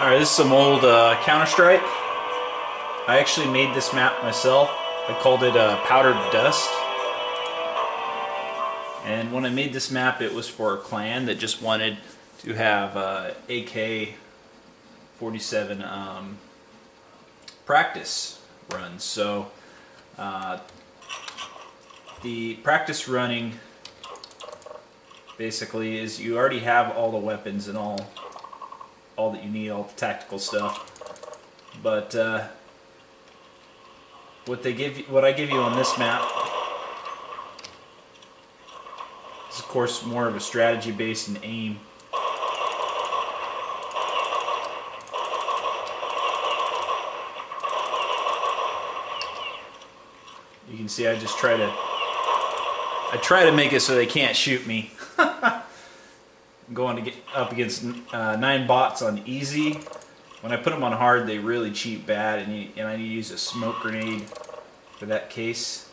Alright, this is some old Counter-Strike. I actually made this map myself. I called it Powdered Dust. And when I made this map, it was for a clan that just wanted to have AK-47 practice runs. So the practice running basically is you already have all the weapons and all that you need, all the tactical stuff. But what I give you on this map is, of course, more of a strategy based and aim. You can see I try to make it so they can't shoot me. I'm going to get up against 9 bots on easy. When I put them on hard, they really cheat bad, and I need to use a smoke grenade for that case.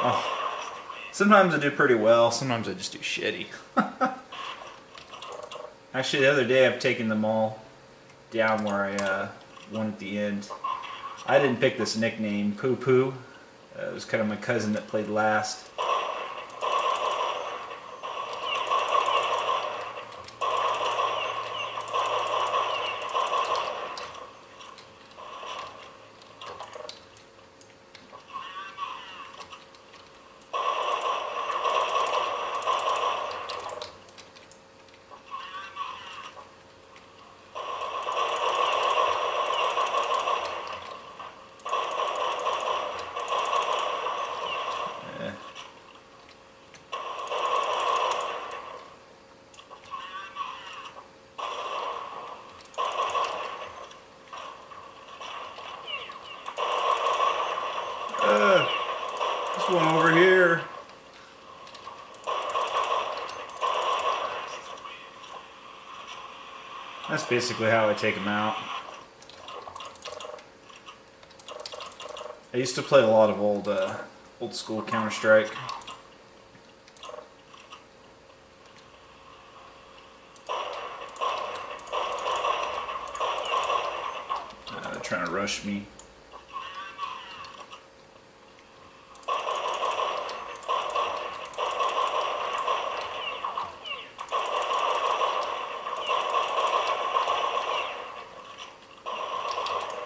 Oh, sometimes I do pretty well, sometimes I just do shitty. Actually, the other day I've taken them all down where I won at the end. I didn't pick this nickname, Poo Poo. It was kind of my cousin that played last. This one over here. That's basically how I take them out. I used to play a lot of old school Counter-Strike. They're trying to rush me.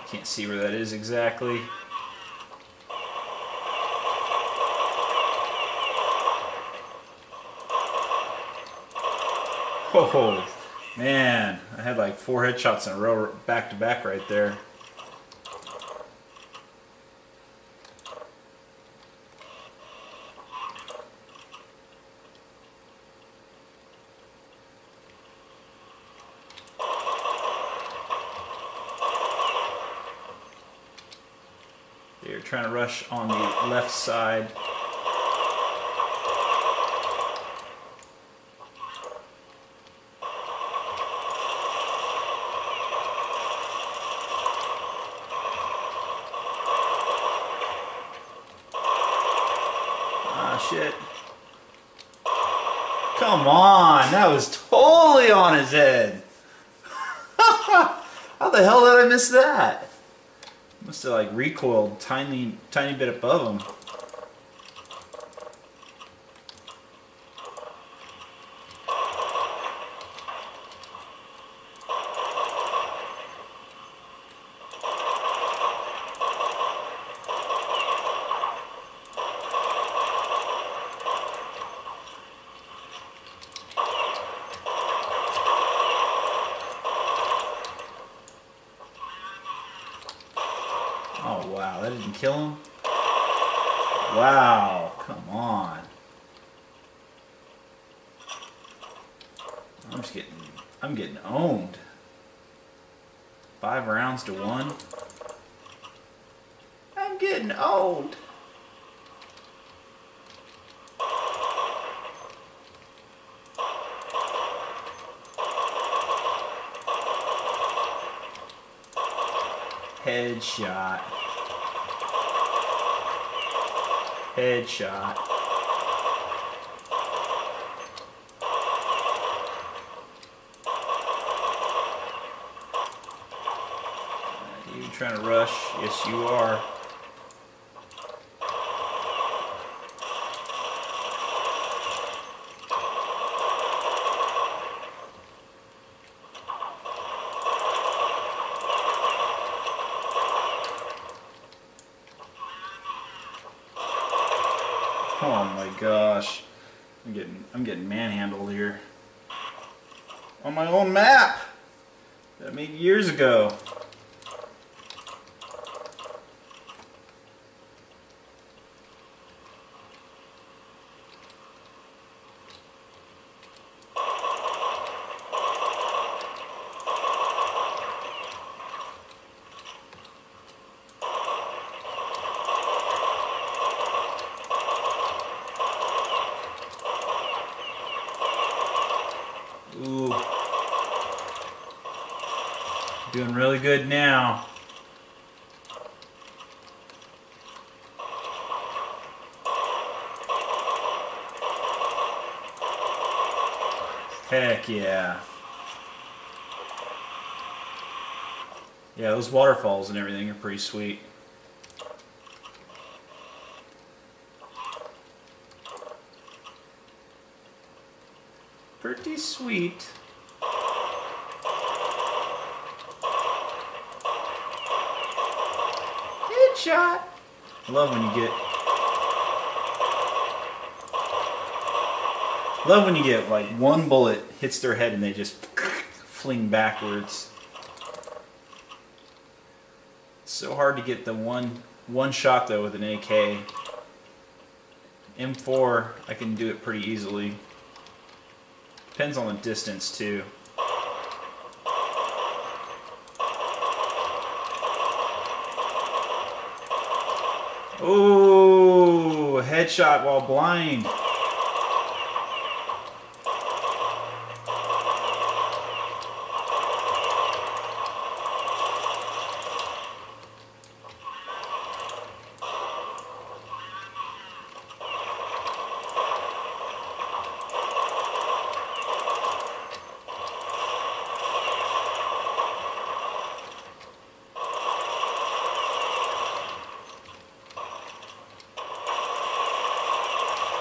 Can't see where that is exactly. Oh man, I had like 4 headshots in a row back to back right there. They're trying to rush on the left side. Ah, shit. Come on, that was totally on his head. How the hell did I miss that? Must have like recoiled tiny bit above him. Oh wow, that didn't kill him? Wow, come on. I'm getting owned. 5 rounds to 1. I'm getting owned. Headshot. Headshot. You trying to rush? Yes, you are. Oh my gosh. I'm getting manhandled here. On my own map that I made years ago. Ooh. Doing really good now. Heck yeah. Yeah, those waterfalls and everything are pretty sweet. Pretty sweet. Headshot. I love when you get like one bullet hits their head and they just fling backwards. It's so hard to get the one shot though with an AK. M4 I can do it pretty easily. Depends on the distance too. Ooh, headshot while blind.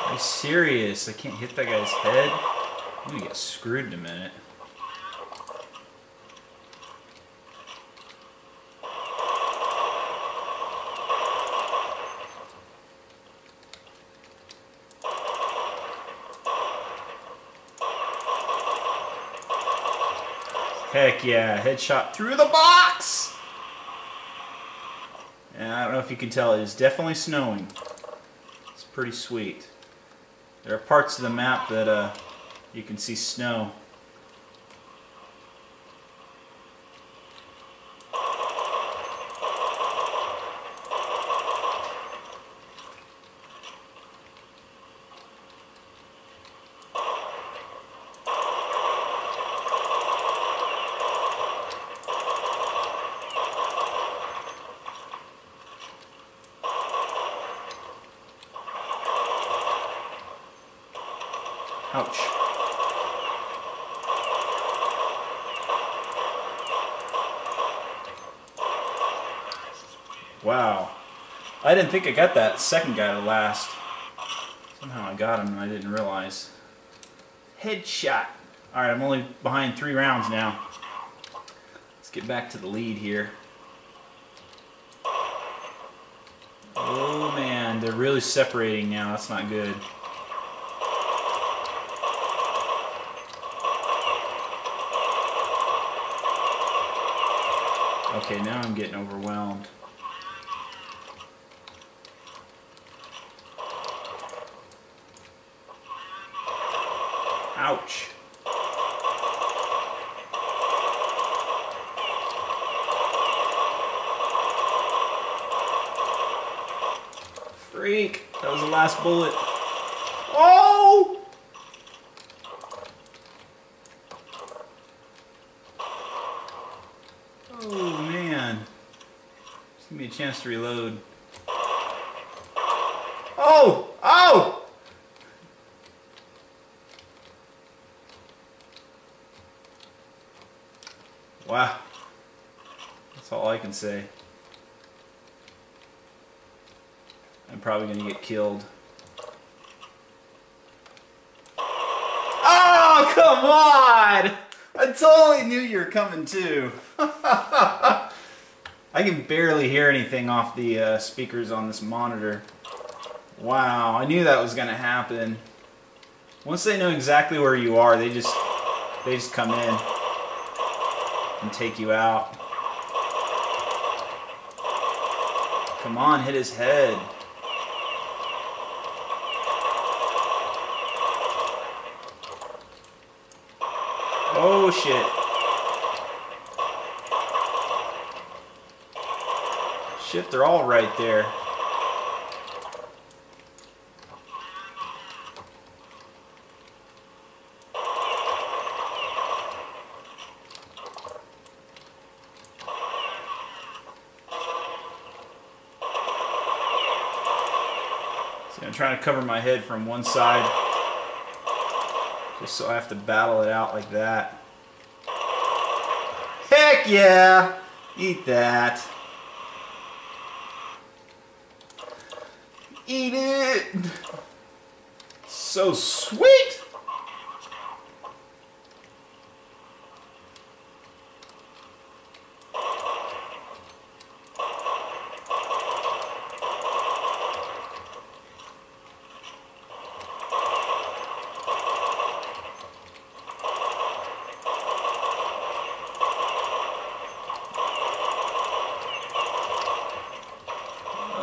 Are you serious? I can't hit that guy's head? I'm gonna get screwed in a minute. Heck yeah, headshot through the box! And I don't know if you can tell, it is definitely snowing. It's pretty sweet. There are parts of the map that you can see snow. Ouch. Wow. I didn't think I got that second guy to last. Somehow I got him and I didn't realize. Headshot. Alright, I'm only behind 3 rounds now. Let's get back to the lead here. Oh man, they're really separating now. That's not good. Okay, now I'm getting overwhelmed. Ouch. Freak. That was the last bullet. Oh! Oh, man. Just give me a chance to reload. Oh! Oh! Wow. That's all I can say. I'm probably going to get killed. Oh, come on! I totally knew you were coming too. I can barely hear anything off the speakers on this monitor. Wow, I knew that was going to happen. Once they know exactly where you are, they just come in and take you out. Come on, hit his head. Oh shit. Shit, they're all right there. See, I'm trying to cover my head from one side, just so I have to battle it out like that. Heck yeah! Eat that. Eat it! So sweet!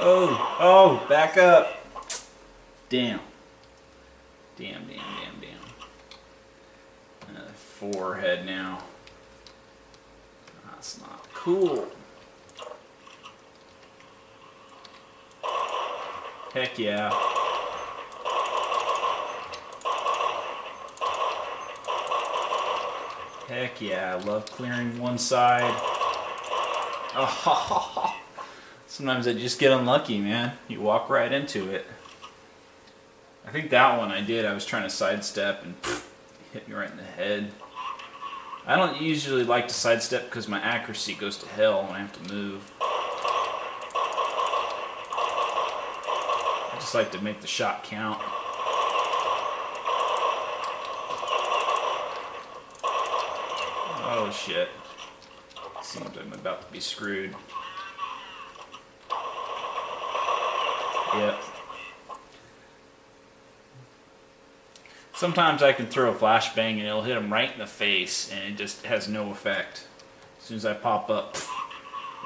Oh, oh, back up. Damn. Damn. Forehead now. That's not cool. Heck yeah. Heck yeah, I love clearing one side. Oh, sometimes I just get unlucky, man. You walk right into it. I think that one I did. I was trying to sidestep and hit me right in the head. I don't usually like to sidestep because my accuracy goes to hell when I have to move. I just like to make the shot count. Oh shit. Seems I'm about to be screwed. Yep. Sometimes I can throw a flashbang and it'll hit him right in the face and it just has no effect. As soon as I pop up,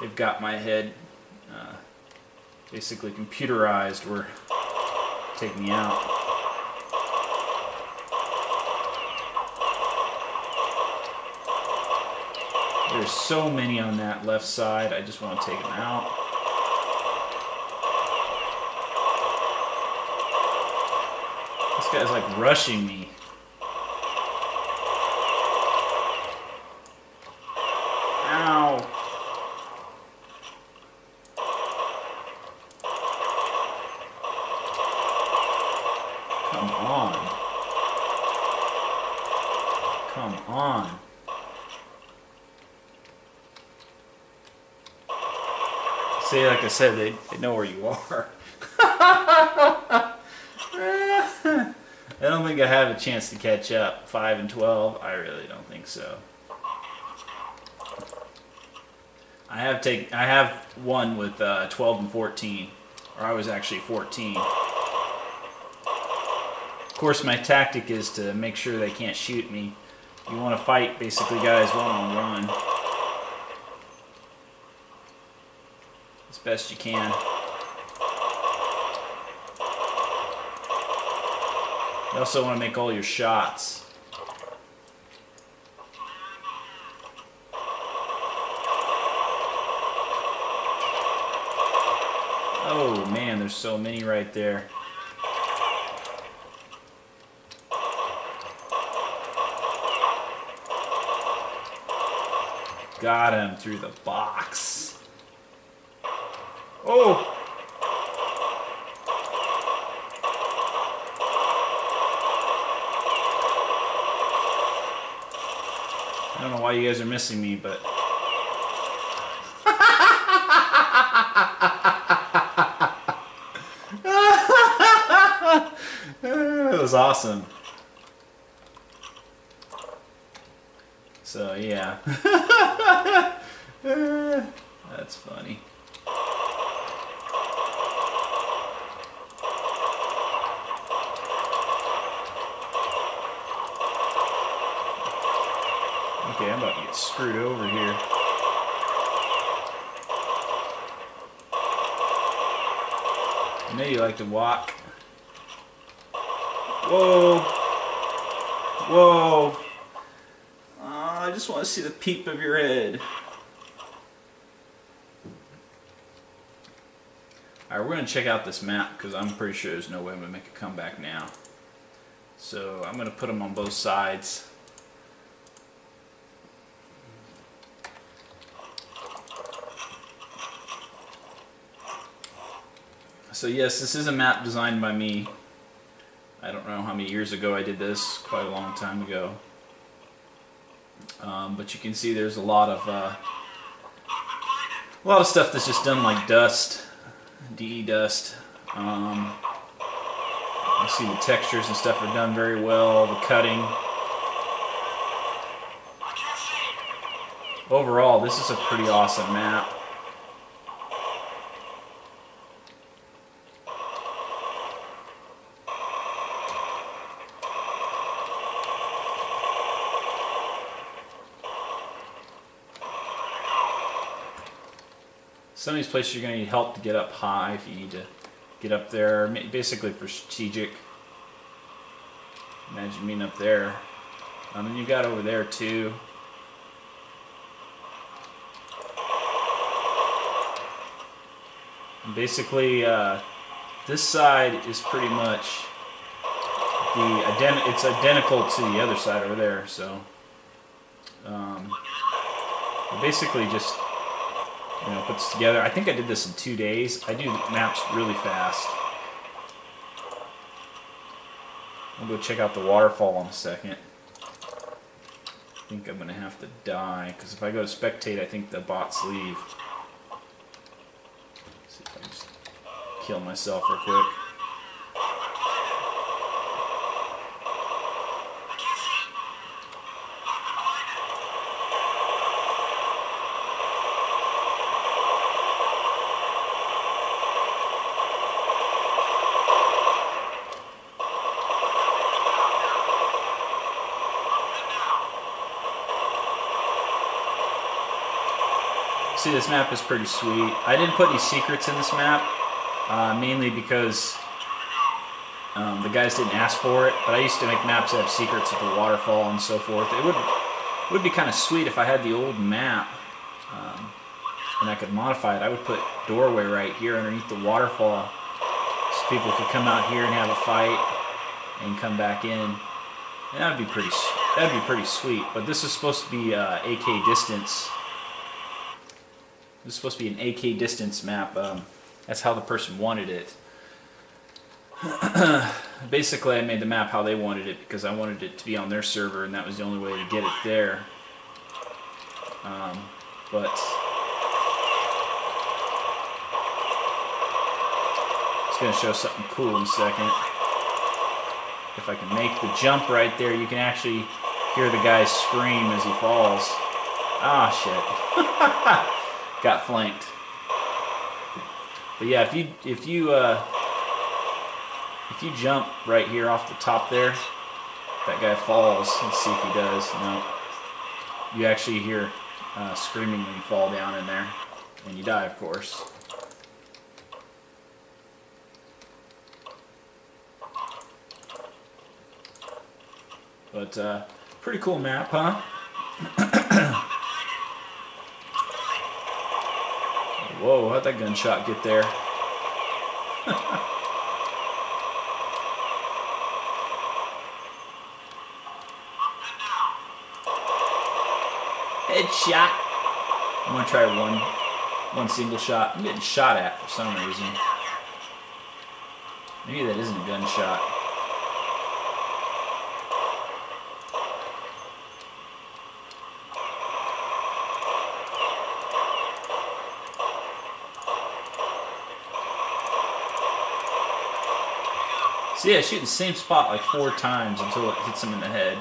they've got my head basically computerized or take me out. There's so many on that left side, I just want to take them out. This guy's like rushing me. Ow. Come on. Come on. See, like I said, they know where you are. I don't think I have a chance to catch up. 5 and 12, I really don't think so. I have won with 12 and 14, or I was actually 14. Of course, my tactic is to make sure they can't shoot me. You want to fight basically guys one-on-one as best you can. You also want to make all your shots. Oh man, there's so many right there. Got him through the box. Oh! I don't know why you guys are missing me, but... That was awesome. So, yeah. That's funny. Okay, I'm about to get screwed over here. I know you like to walk. Whoa! Whoa! I just want to see the peep of your head. Alright, we're going to check out this map because I'm pretty sure there's no way I'm going to make a comeback now. So I'm going to put them on both sides. So yes, this is a map designed by me. I don't know how many years ago I did this, quite a long time ago. But you can see there's a lot of stuff that's just done like dust, DE dust. You see the textures and stuff are done very well, the cutting. Overall, this is a pretty awesome map. Some of these places you're going to need help to get up high if you need to get up there, basically for strategic. Imagine being up there. And you got over there too. And basically, this side is pretty much it's identical to the other side over there. So basically just. Puts together. I think I did this in 2 days. I do maps really fast. I'll go check out the waterfall in a second. I think I'm going to have to die, because if I go to spectate, I think the bots leave. Let's see if I can just kill myself real quick. See, this map is pretty sweet. I didn't put any secrets in this map, mainly because the guys didn't ask for it, but I used to make maps that have secrets at the waterfall and so forth. It would be kind of sweet if I had the old map and I could modify it. I would put doorway right here underneath the waterfall so people could come out here and have a fight and come back in. And that'd be pretty sweet. But this is supposed to be AK distance. This is supposed to be an AK distance map. That's how the person wanted it. Basically, I made the map how they wanted it because I wanted it to be on their server, and that was the only way to get it there. But it's going to show something cool in a second. If I can make the jump right there, you can actually hear the guy scream as he falls. Ah, shit. Got flanked. But yeah, if you jump right here off the top there, that guy falls. Let's see if he does. No. You actually hear screaming when you fall down in there, and you die, of course. But pretty cool map, huh? Whoa, how'd that gunshot get there? Headshot. I'm gonna try one One single shot. I'm getting shot at for some reason. Maybe that isn't a gunshot. So yeah, shoot the same spot like 4 times until it hits him in the head.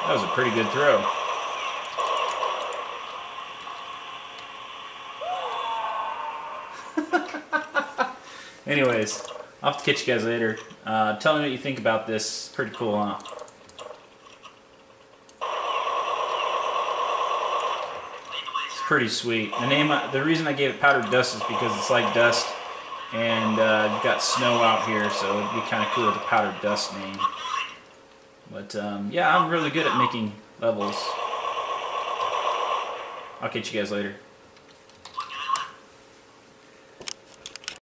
That was a pretty good throw. Anyways, I'll have to catch you guys later. Tell me what you think about this. Pretty cool, huh? It's pretty sweet. The reason I gave it powdered dust is because it's like dust, and you've got snow out here, so it'd be kind of cool with the powdered dust name. But yeah, I'm really good at making levels. I'll catch you guys later.